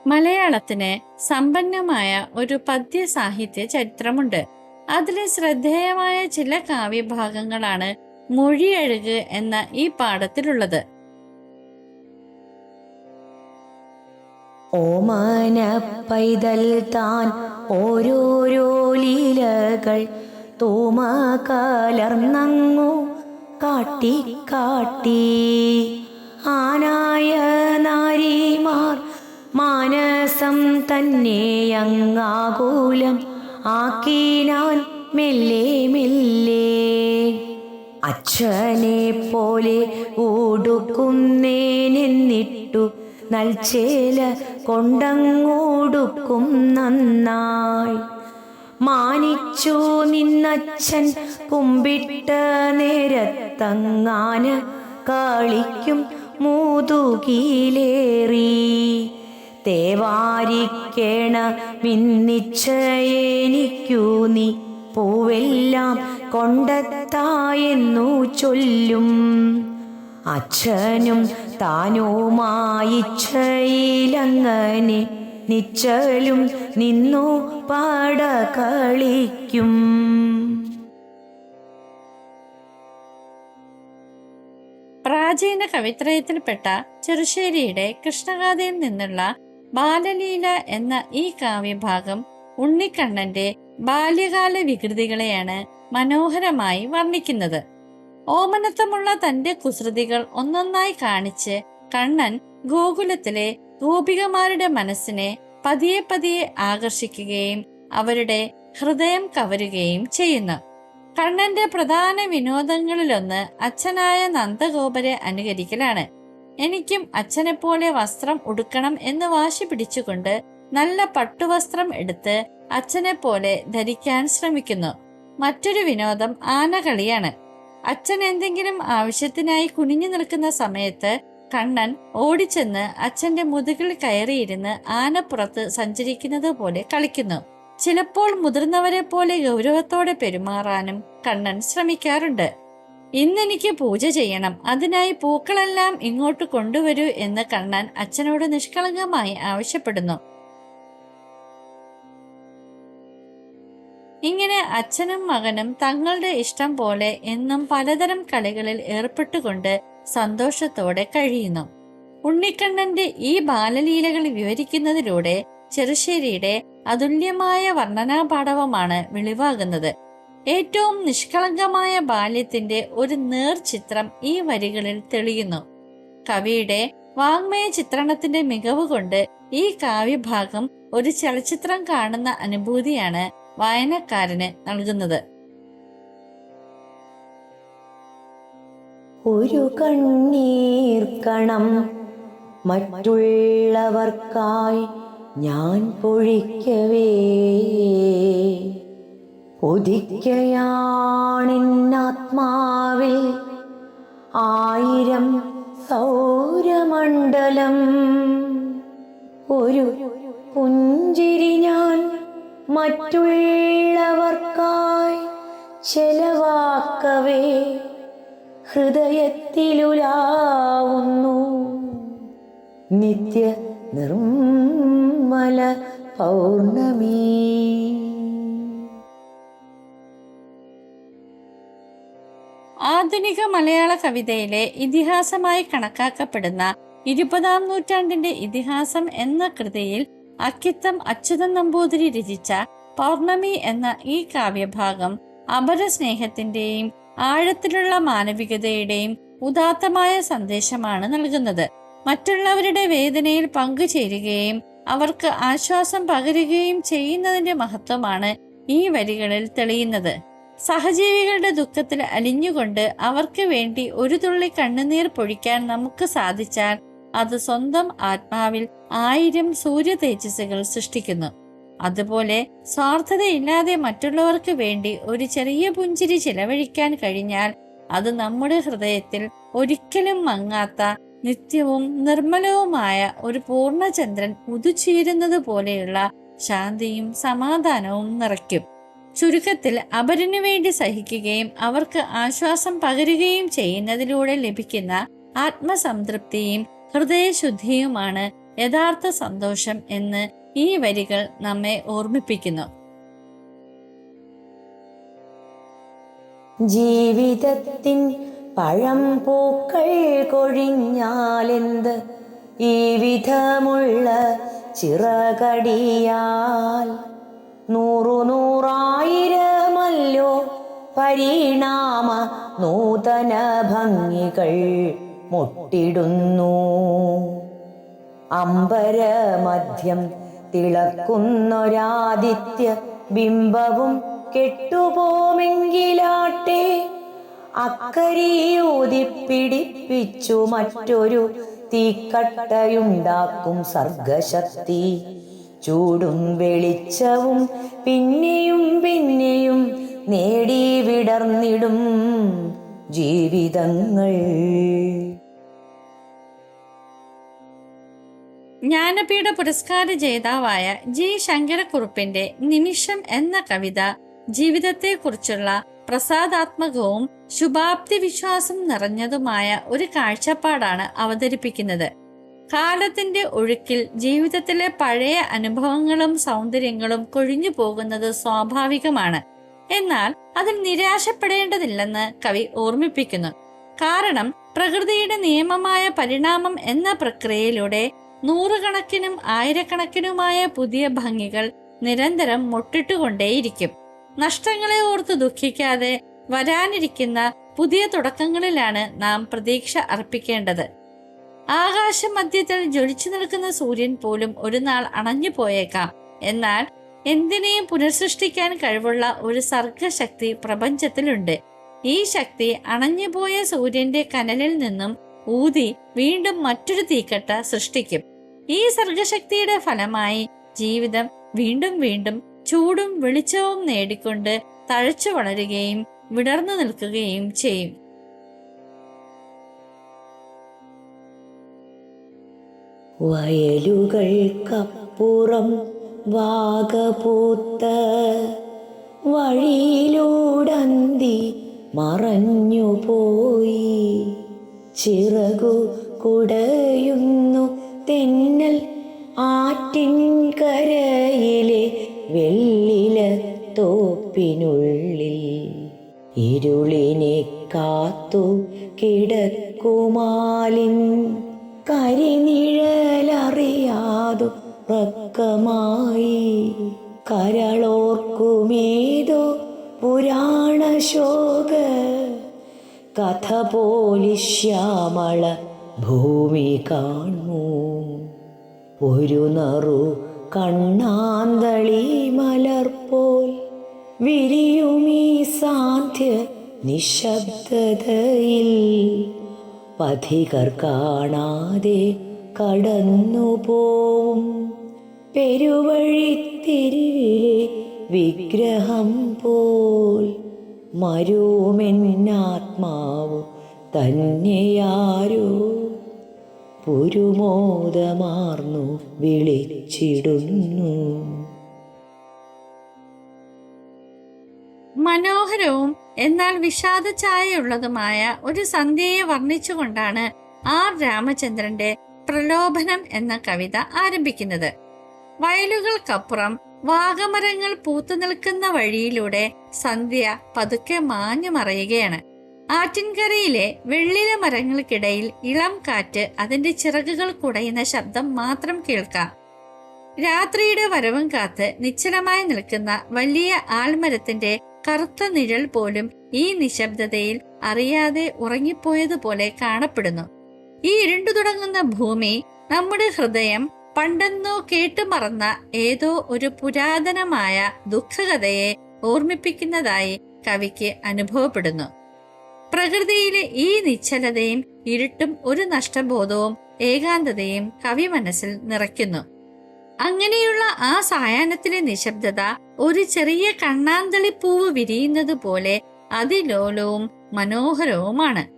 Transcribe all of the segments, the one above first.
മലയാളത്തിന് സമ്പന്നമായ ഒരു പദ്യ സാഹിത്യ ചരിത്രമുണ്ട്. അതിലെ ശ്രദ്ധേയമായ ചില കാവ്യഭാഗങ്ങളാണ് മൊഴിയഴക് എന്ന ഈ പാഠത്തിലുള്ളത്. ഓമന പൈതൽ താൻ ഓരോരോ ലീലകൾ തോമ കലർന്നങ്ങു കാട്ടി കാട്ടി ആനായ നാരിമാർ മാനസം തന്നെ അങ്ങാകൂലം ആക്കിനാൻ മെല്ലെ മെല്ലെ. അച്ഛനെ പോലെ ഊടുക്കുന്നേനെന്നിട്ടു നൽചേല കൊണ്ടങ്ങോടുക്കും നന്നായി. മാനിച്ചു നിന്നച്ഛൻ കുമ്പിട്ട നേരത്തങ്ങാന് കളിക്കും മൂതുകിലേറി. തേവാരിക്കേണ മിന്നിച്ചയെനിക്കു നീ പൂവെല്ലാം കൊണ്ടെത്തായെന്നു ചൊല്ലും. അച്ഛനും താനുമായിച്ചയിലങ്ങനെ നിശ്ചലും നിന്നു പാട കളിക്കും. പ്രാചീന കവിത്രയത്തിൽപ്പെട്ട ചെറുശ്ശേരിയുടെ കൃഷ്ണഗാഥയിൽ നിന്നുള്ള ബാലലീല എന്ന ഈ കാവ്യഭാഗം ഉണ്ണിക്കണ്ണന്റെ ബാല്യകാല വികൃതികളെയാണ് മനോഹരമായി വർണ്ണിക്കുന്നത്. ഓമനത്വമുള്ള തന്റെ കുസൃതികൾ ഒന്നൊന്നായി കാണിച്ച് കണ്ണൻ ഗോകുലത്തിലെ ഗോപികമാരുടെ മനസ്സിനെ പതിയെ പതിയെ ആകർഷിക്കുകയും അവരുടെ ഹൃദയം കവരുകയും ചെയ്യുന്നു. കണ്ണന്റെ പ്രധാന വിനോദങ്ങളിലൊന്ന് അച്ഛനായ നന്ദഗോപരെ അനുകരിക്കലാണ്. എനിക്കും അച്ഛനെ പോലെ വസ്ത്രം ഉടുക്കണം എന്ന് വാശി പിടിച്ചുകൊണ്ട് നല്ല പട്ടുവസ്ത്രം എടുത്ത് അച്ഛനെ പോലെ ധരിക്കാൻ ശ്രമിക്കുന്നു. മറ്റൊരു വിനോദം ആനകളിയാണ്. അച്ഛൻ എന്തെങ്കിലും ആവശ്യത്തിനായി കുനിഞ്ഞു നിൽക്കുന്ന സമയത്ത് കണ്ണൻ ഓടിച്ചെന്ന് അച്ഛന്റെ മുതുകിൽ കയറിയിരുന്ന് ആനപ്പുറത്ത് സഞ്ചരിക്കുന്നത് പോലെ കളിക്കുന്നു. ചിലപ്പോൾ മുതിർന്നവരെ പോലെ ഗൗരവത്തോടെ പെരുമാറാനും കണ്ണൻ ശ്രമിക്കാറുണ്ട്. ഇന്നെനിക്ക് പൂജ ചെയ്യണം, അതിനായി പൂക്കളെല്ലാം ഇങ്ങോട്ട് കൊണ്ടുവരൂ എന്ന് കണ്ണൻ അച്ഛനോട് നിഷ്കളങ്കമായി ആവശ്യപ്പെടുന്നു. ഇങ്ങനെ അച്ഛനും മകനും തങ്ങളുടെ ഇഷ്ടം പോലെ എന്നും പലതരം കളികളിൽ ഏർപ്പെട്ടുകൊണ്ട് സന്തോഷത്തോടെ കഴിയുന്നു. ഉണ്ണിക്കണ്ണന്റെ ഈ ബാലലീലകൾ വിവരിക്കുന്നതിലൂടെ ചെറുശ്ശേരിയുടെ അതുല്യമായ വർണ്ണനാപാടവമാണ് വെളിവാകുന്നത്. ഏറ്റവും നിഷ്കളങ്കമായ ബാല്യത്തിന്റെ ഒരു നേർചിത്രം ഈ വരികളിൽ തെളിയുന്നു. കവിയുടെ വാങ്മയ ചിത്രണത്തിന്റെ മികവ് കൊണ്ട് ഈ കാവ്യഭാഗം ഒരു ചലച്ചിത്രം കാണുന്ന അനുഭൂതിയാണ് വായനക്കാരന് നൽകുന്നത്. ഒരു കണ്ണീർ കണം മറ്റുള്ളവർക്കായി ഞാൻ പൊഴിക്കവേ ഉദിക്കയാണെന്നാത്മാവിൽ 1000 സൗരമണ്ഡലം. ഒരു പുഞ്ചിരി ഞാൻ മറ്റുള്ളവർക്കായി ചെലവാക്കവേ ഹൃദയത്തിലുലാവുന്നു നിത്യ നിർമ്മല പൗർണമി. ആധുനിക മലയാള കവിതയിലെ ഇതിഹാസമായി കണക്കാക്കപ്പെടുന്ന 20-ാം നൂറ്റാണ്ടിന്റെ ഇതിഹാസം എന്ന കൃതിയിൽ അക്കിത്തം അച്യുതൻ നമ്പൂതിരി രചിച്ച പൗർണമി എന്ന ഈ കാവ്യഭാഗം അപരസ്നേഹത്തിന്റെയും ആഴത്തിലുള്ള മാനവികതയുടെയും ഉദാത്തമായ സന്ദേശമാണ് നൽകുന്നത്. മറ്റുള്ളവരുടെ വേദനയിൽ പങ്കുചേരുകയും അവർക്ക് ആശ്വാസം പകരുകയും ചെയ്യുന്നതിന്റെ മഹത്വമാണ് ഈ വരികളിൽ തെളിയുന്നത്. സഹജീവികളുടെ ദുഃഖത്തിൽ അലിഞ്ഞുകൊണ്ട് അവർക്ക് വേണ്ടി ഒരു തുള്ളി കണ്ണുനീർ പൊഴിക്കാൻ നമുക്ക് സാധിച്ചാൽ അത് സ്വന്തം ആത്മാവിൽ 1000 സൂര്യ തേജസ്സുകൾ സൃഷ്ടിക്കുന്നു. അതുപോലെ സ്വാർത്ഥതയില്ലാതെ മറ്റുള്ളവർക്ക് വേണ്ടി ഒരു ചെറിയ പുഞ്ചിരി ചിലവഴിക്കാൻ കഴിഞ്ഞാൽ അത് നമ്മുടെ ഹൃദയത്തിൽ ഒരിക്കലും മങ്ങാത്ത നിത്യവും നിർമ്മലവുമായ ഒരു പൂർണ്ണചന്ദ്രൻ ഉദിച്ചുയരുന്നത് പോലെയുള്ള ശാന്തിയും സമാധാനവും നിറയ്ക്കും. ചുരുക്കത്തിൽ അപരനു വേണ്ടി സഹിക്കുകയും അവർക്ക് ആശ്വാസം പകരുകയും ചെയ്യുന്നതിലൂടെ ലഭിക്കുന്ന ആത്മസംതൃപ്തിയും ഹൃദയശുദ്ധിയുമാണ് യഥാർത്ഥ സന്തോഷം എന്ന് ഈ വരികൾ നമ്മെ ഓർമ്മിപ്പിക്കുന്നു. ജീവിതത്തിൻ പഴം പൂക്കൾ കൊഴിഞ്ഞാലെന്ത്, ഈ വിധമുള്ള ചിറകടിയാൽ നൂറായിരമല്ലോ പരിണാമ നൂതന ഭംഗികൾ മുട്ടിടുന്നു. അമ്പരമധ്യം തിളക്കുന്നൊരാദിത്യ ബിംബവും കെട്ടുപോമെങ്കിലാട്ടെ, അക്കരിയൂതിപ്പിടിപ്പിച്ചു മറ്റൊരു തീക്കട്ടയുണ്ടാക്കും സർഗശക്തി. ചൂടും വെളിച്ചവും പിന്നെയും പിന്നെയും നേടി വിടർന്നിടും ജീവിതങ്ങൾ. ജ്ഞാനപീഠ പുരസ്കാര ജേതാവായ ജി ശങ്കരക്കുറുപ്പിന്റെ നിമിഷം എന്ന കവിത ജീവിതത്തെക്കുറിച്ചുള്ള പ്രസാദാത്മകവും ശുഭാപ്തി വിശ്വാസം നിറഞ്ഞതുമായ ഒരു കാഴ്ചപ്പാടാണ് അവതരിപ്പിക്കുന്നത്. കാലത്തിന്റെ ഒഴുക്കിൽ ജീവിതത്തിലെ പഴയ അനുഭവങ്ങളും സൗന്ദര്യങ്ങളും കൊഴിഞ്ഞു പോകുന്നത് സ്വാഭാവികമാണ്. എന്നാൽ അതിൽ നിരാശപ്പെടേണ്ടതില്ലെന്ന് കവി ഓർമ്മിപ്പിക്കുന്നു. കാരണം പ്രകൃതിയുടെ നിയമമായ പരിണാമം എന്ന പ്രക്രിയയിലൂടെ നൂറുകണക്കിനും ആയിരക്കണക്കിനുമായ പുതിയ ഭംഗികൾ നിരന്തരം മുട്ടിട്ടുകൊണ്ടേയിരിക്കും. നഷ്ടങ്ങളെ ഓർത്ത് ദുഃഖിക്കാതെ വരാനിരിക്കുന്ന പുതിയ തുടക്കങ്ങളിലാണ് നാം പ്രതീക്ഷ അർപ്പിക്കേണ്ടത്. ആകാശ മധ്യത്തിൽ ജ്വലിച്ചു നിൽക്കുന്ന സൂര്യൻ പോലും ഒരു നാൾ അണഞ്ഞു പോയേക്കാം. എന്നാൽ എന്തിനേയും പുനഃസൃഷ്ടിക്കാൻ കഴിവുള്ള ഒരു സർഗശക്തി പ്രപഞ്ചത്തിലുണ്ട്. ഈ ശക്തി അണഞ്ഞുപോയ സൂര്യന്റെ കനലിൽ നിന്നും ഊതി വീണ്ടും മറ്റൊരു തീക്കട്ട സൃഷ്ടിക്കും. ഈ സർഗശക്തിയുടെ ഫലമായി ജീവിതം വീണ്ടും വീണ്ടും ചൂടും വെളിച്ചവും നേടിക്കൊണ്ട് തഴച്ചു വളരുകയും വിടർന്നു നിൽക്കുകയും ചെയ്യും. വയലുകൾക്കപ്പുറം വാഗപൂത്ത വഴിയിലൂടന്തി മറഞ്ഞുപോയി, ചിറകു കുടയുന്നു തെന്നൽ ആറ്റിൻകരയിലെ വെള്ളില തോപ്പിനുള്ളിൽ. ഇരുളിനെ കാത്തു കിടക്കുമാലിൻ കരിനിഴലറിയാതു റക്കമായി, കരളോർക്കുമേതോ പുരാണശോക കഥ പോലിശ്യാമള ഭൂമി കാണൂ. ഒരു നറു കണ്ണാന്തളി മലർപോൽ വിരിയുമീ സാന്ധ്യ നിശബ്ദതയിൽ, പഥികർ കാണാതെ കടന്നുപോവും പെരുവഴിത്തിരിവിലെ വിഗ്രഹം പോൽ മരുമെന്നാത്മാവു തന്നെയാരോ പുരുമോദമാർന്നു വിളിച്ചിടുന്നു. മനോഹരവും എന്നാൽ വിഷാദ ഛായയുള്ളതുമായ ഒരു സന്ധ്യയെ വർണ്ണിച്ചുകൊണ്ടാണ് ആർ രാമചന്ദ്രന്റെ പ്രലോഭനം എന്ന കവിത ആരംഭിക്കുന്നത്. വയലുകൾക്കപ്പുറം വാഗമരങ്ങൾ പൂത്തുനിൽക്കുന്ന വഴിയിലൂടെ സന്ധ്യ പതുക്കെ മാഞ്ഞു മറയുകയാണ്. ആറ്റിൻകരയിലെ വെള്ളില മരങ്ങൾക്കിടയിൽ ഇളം കാറ്റ് അതിന്റെ ചിറകുകൾ കുടയുന്ന ശബ്ദം മാത്രം കേൾക്കാം. രാത്രിയുടെ വരവും കാത്ത് നിശ്ചലമായി നിൽക്കുന്ന വലിയ ആൽമരത്തിന്റെ കറുത്ത നിഴൽ പോലും ഈ നിശബ്ദതയിൽ അറിയാതെ ഉറങ്ങിപ്പോയതുപോലെ കാണപ്പെടുന്നു. ഈ ഇരുണ്ടു തുടങ്ങുന്ന ഭൂമി നമ്മുടെ ഹൃദയം പണ്ടെന്നോ കേട്ടുമറന്ന ഏതോ ഒരു പുരാതനമായ ദുഃഖകഥയെ ഓർമ്മിപ്പിക്കുന്നതായി കവിക്ക് അനുഭവപ്പെടുന്നു. പ്രകൃതിയിലെ ഈ നിശ്ചലതയും ഇരുട്ടും ഒരു നഷ്ടബോധവും ഏകാന്തതയും കവി മനസ്സിൽ നിറയ്ക്കുന്നു. അങ്ങനെയുള്ള ആ സായാഹ്നത്തിലെ നിശബ്ദത ഒരു ചെറിയ കണ്ണാന്തളിപ്പൂവ് വിരിയുന്നത് പോലെ അതിലോലവും മനോഹരവുമാണ്.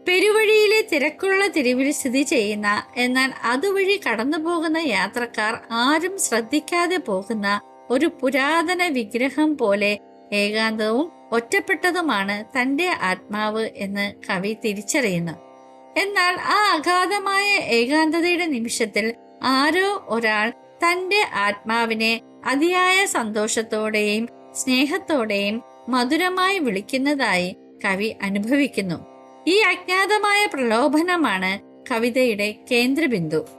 പെരുവഴിയിലെ തിരക്കുള്ള തെരുവിൽ സ്ഥിതി ചെയ്യുന്ന, എന്നാൽ അതുവഴി കടന്നുപോകുന്ന യാത്രക്കാർ ആരും ശ്രദ്ധിക്കാതെ പോകുന്ന ഒരു പുരാതന വിഗ്രഹം പോലെ ഏകാന്തവും ഒറ്റപ്പെട്ടതുമാണ് തന്റെ ആത്മാവ് എന്ന് കവി തിരിച്ചറിയുന്നു. എന്നാൽ ആ അഗാധമായ ഏകാന്തതയുടെ നിമിഷത്തിൽ ആരോ ഒരാൾ തന്റെ ആത്മാവിനെ അതിയായ സന്തോഷത്തോടെയും സ്നേഹത്തോടെയും മധുരമായി വിളിക്കുന്നതായി കവി അനുഭവിക്കുന്നു. ഈ അജ്ഞാതമായ പ്രലോഭനമാണ് കവിതയുടെ കേന്ദ്രബിന്ദു.